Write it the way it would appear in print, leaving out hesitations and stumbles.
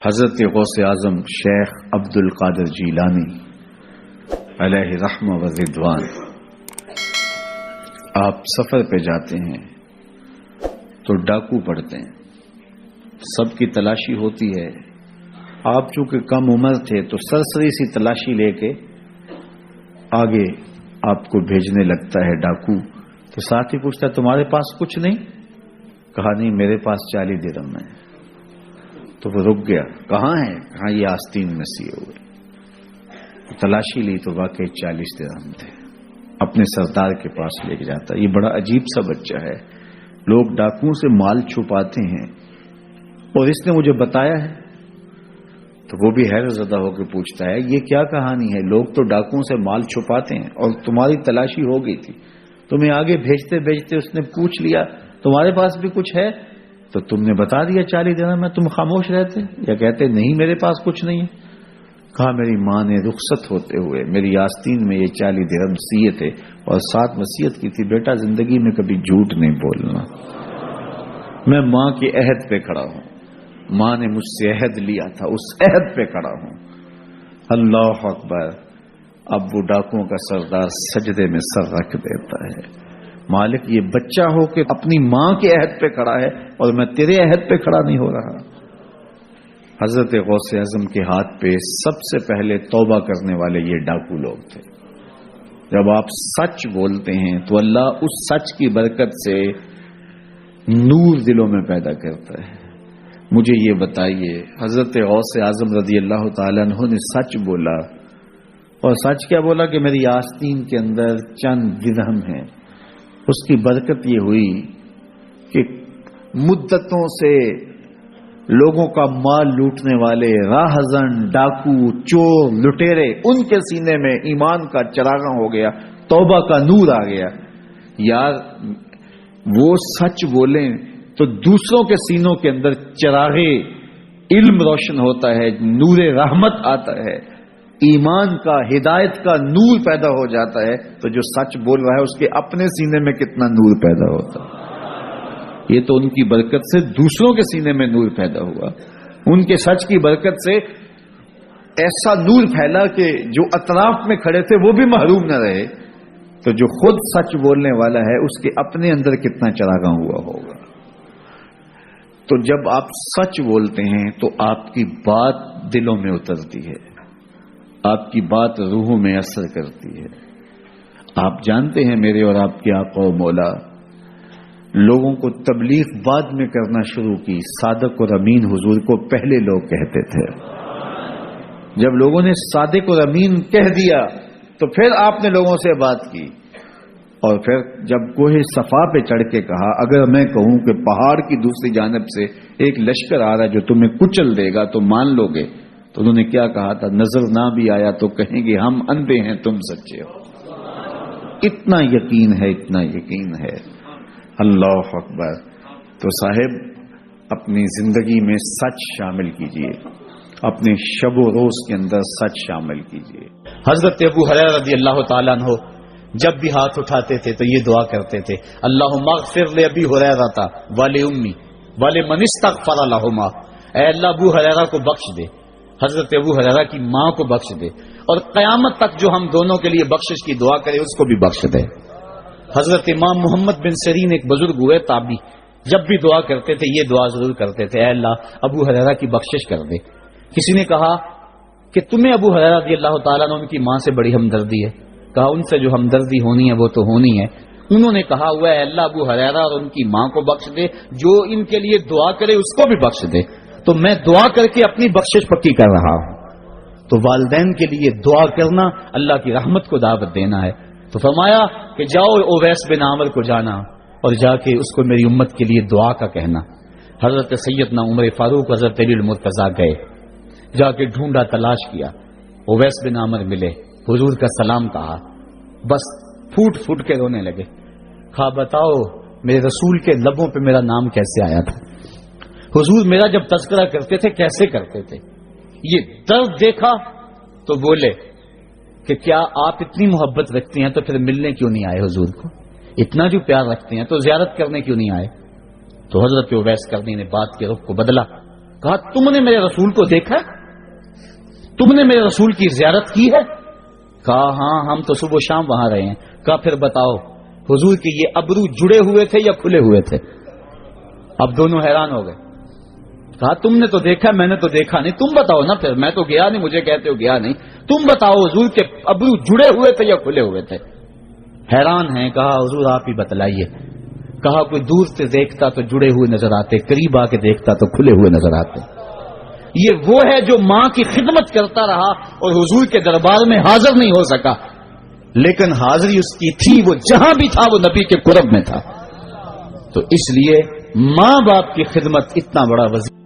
حضرت غوث اعظم شیخ عبد القادر جیلانی علیہ رحمہ و رضوان، آپ سفر پہ جاتے ہیں تو ڈاکو پڑتے ہیں، سب کی تلاشی ہوتی ہے۔ آپ چونکہ کم عمر تھے تو سرسری سی تلاشی لے کے آگے آپ کو بھیجنے لگتا ہے ڈاکو، تو ساتھ ہی پوچھتا ہے تمہارے پاس کچھ نہیں؟ کہا نہیں، میرے پاس 40 درہم ہے۔ تو وہ رک گیا، کہاں ہے؟ کہاں یہ آستین میں سیے ہوئے۔ تلاشی لی تو واقعی 40 درہم تھے، اپنے سردار کے پاس لے کے جاتا۔ یہ بڑا عجیب سا بچہ ہے، لوگ ڈاکوؤں سے مال چھپاتے ہیں اور اس نے مجھے بتایا ہے۔ تو وہ بھی حیرت زدہ ہو کے پوچھتا ہے یہ کیا کہانی ہے؟ لوگ تو ڈاکوؤں سے مال چھپاتے ہیں اور تمہاری تلاشی ہو گئی تھی، تمہیں آگے بھیجتے بھیجتے اس نے پوچھ لیا تمہارے پاس بھی کچھ ہے، تو تم نے بتا دیا 40 درہم میں، تم خاموش رہتے یا کہتے نہیں میرے پاس کچھ نہیں ہے؟ کہا میری ماں نے رخصت ہوتے ہوئے میری آستین میں یہ 40 درہم سیے تھے اور ساتھ وصیت کی تھی بیٹا زندگی میں کبھی جھوٹ نہیں بولنا۔ میں ماں کے عہد پہ کھڑا ہوں، ماں نے مجھ سے عہد لیا تھا، اس عہد پہ کھڑا ہوں۔ اللہ اکبر۔ اب وہ ڈاکوؤں کا سردار سجدے میں سر رکھ دیتا ہے، مالک یہ بچہ ہو کہ اپنی ماں کے عہد پہ کھڑا ہے اور میں تیرے عہد پہ کھڑا نہیں ہو رہا۔ حضرت غوث اعظم کے ہاتھ پہ سب سے پہلے توبہ کرنے والے یہ ڈاکو لوگ تھے۔ جب آپ سچ بولتے ہیں تو اللہ اس سچ کی برکت سے نور دلوں میں پیدا کرتا ہے۔ مجھے یہ بتائیے، حضرت غوث اعظم رضی اللہ تعالیٰ عنہ نے سچ بولا، اور سچ کیا بولا کہ میری آستین کے اندر چند درہم ہیں۔ اس کی برکت یہ ہوئی کہ مدتوں سے لوگوں کا مال لوٹنے والے راہزن، ڈاکو، چور، لٹیرے، ان کے سینے میں ایمان کا چراغاں ہو گیا، توبہ کا نور آ گیا۔ یار وہ سچ بولیں تو دوسروں کے سینوں کے اندر چراغ علم روشن ہوتا ہے، نور رحمت آتا ہے، ایمان کا، ہدایت کا نور پیدا ہو جاتا ہے۔ تو جو سچ بول رہا ہے اس کے اپنے سینے میں کتنا نور پیدا ہوتا ہے۔ یہ تو ان کی برکت سے دوسروں کے سینے میں نور پیدا ہوا، ان کے سچ کی برکت سے ایسا نور پھیلا کہ جو اطراف میں کھڑے تھے وہ بھی محروم نہ رہے۔ تو جو خود سچ بولنے والا ہے اس کے اپنے اندر کتنا چراغاں ہوا ہوگا۔ تو جب آپ سچ بولتے ہیں تو آپ کی بات دلوں میں اترتی ہے، آپ کی بات روحوں میں اثر کرتی ہے۔ آپ جانتے ہیں میرے اور آپ کے آقا و مولا لوگوں کو تبلیغ بعد میں کرنا شروع کی، صادق اور امین حضور کو پہلے لوگ کہتے تھے۔ جب لوگوں نے صادق اور امین کہہ دیا تو پھر آپ نے لوگوں سے بات کی، اور پھر جب کوہ صفا پہ چڑھ کے کہا اگر میں کہوں کہ پہاڑ کی دوسری جانب سے ایک لشکر آ رہا ہے جو تمہیں کچل دے گا تو مان لو گے؟ تو انہوں نے کیا کہا تھا؟ نظر نہ بھی آیا تو کہیں گے ہم اندھے ہیں تم سچے ہو۔ اتنا یقین ہے، اتنا یقین ہے۔ اللہ اکبر۔ تو صاحب اپنی زندگی میں سچ شامل کیجئے، اپنے شب و روز کے اندر سچ شامل کیجئے۔ حضرت ابو ہریرہ رضی اللہ تعالیٰ عنہ جب بھی ہاتھ اٹھاتے تھے تو یہ دعا کرتے تھے، اللہم اغفر لابی ہریرہ ولی ولمن استغفر لہما۔ اے اللہ ابو ہریرہ کو بخش دے، حضرت ابو ہریرہ کی ماں کو بخش دے، اور قیامت تک جو ہم دونوں کے لیے بخشش کی دعا کرے اس کو بھی بخش دے۔ حضرت امام محمد بن سیرین ایک بزرگ ہوئے تابعی، جب بھی دعا کرتے تھے یہ دعا ضرور کرتے تھے، اے اللہ ابو ہریرہ کی بخشش کر دے۔ کسی نے کہا کہ تمہیں ابو ہریرہ رضی اللہ تعالیٰ عنہ ان کی ماں سے بڑی ہمدردی ہے؟ کہا ان سے جو ہمدردی ہونی ہے وہ تو ہونی ہے۔ انہوں نے کہا ہوا ہے اللہ ابو ہریرہ اور ان کی ماں کو بخش دے، جو ان کے لیے دعا کرے اس کو بھی بخش دے۔ تو میں دعا کر کے اپنی بخشش پکی کر رہا ہوں۔ تو والدین کے لیے دعا کرنا اللہ کی رحمت کو دعوت دینا ہے۔ تو فرمایا کہ جاؤ اویس بن عامر کو جانا اور جا کے اس کو میری امت کے لیے دعا کا کہنا۔ حضرت سیدنا عمر فاروق حضرت علی المرتضیٰ گئے، جا کے ڈھونڈا، تلاش کیا، اویس بن عامر ملے، حضور کا سلام کہا، بس پھوٹ پھوٹ کے رونے لگے۔ کہا بتاؤ میرے رسول کے لبوں پہ میرا نام کیسے آیا تھا؟ حضور میرا جب تذکرہ کرتے تھے کیسے کرتے تھے؟ یہ درد دیکھا تو بولے کہ کیا آپ اتنی محبت رکھتے ہیں تو پھر ملنے کیوں نہیں آئے حضور کو؟ اتنا جو پیار رکھتے ہیں تو زیارت کرنے کیوں نہیں آئے؟ تو حضرت اویس کرنی نے بات کے رخ کو بدلا، کہا تم نے میرے رسول کو دیکھا؟ تم نے میرے رسول کی زیارت کی ہے؟ کہا ہاں ہم تو صبح شام وہاں رہے ہیں. کہا پھر بتاؤ حضور کے یہ ابرو جڑے ہوئے تھے یا کھلے ہوئے تھے؟ اب دونوں حیران ہو گئے. کہا تم نے تو دیکھا میں نے تو دیکھا نہیں, تم بتاؤ نا. پھر میں تو گیا نہیں, مجھے کہتے ہو گیا نہیں, تم بتاؤ حضور کے ابرو جڑے ہوئے تھے یا کھلے ہوئے تھے؟ حیران ہیں. کہا حضور آپ ہی بتلائیے. کہا کوئی دور سے دیکھتا تو جڑے ہوئے نظر آتے, قریب آ کے دیکھتا تو کھلے ہوئے نظر آتے. یہ وہ ہے جو ماں کی خدمت کرتا رہا اور حضور کے دربار میں حاضر نہیں ہو سکا, لیکن حاضری اس کی تھی, وہ جہاں بھی تھا وہ نبی کے قرب میں تھا. تو اس لیے ماں باپ کی خدمت اتنا بڑا وظیفہ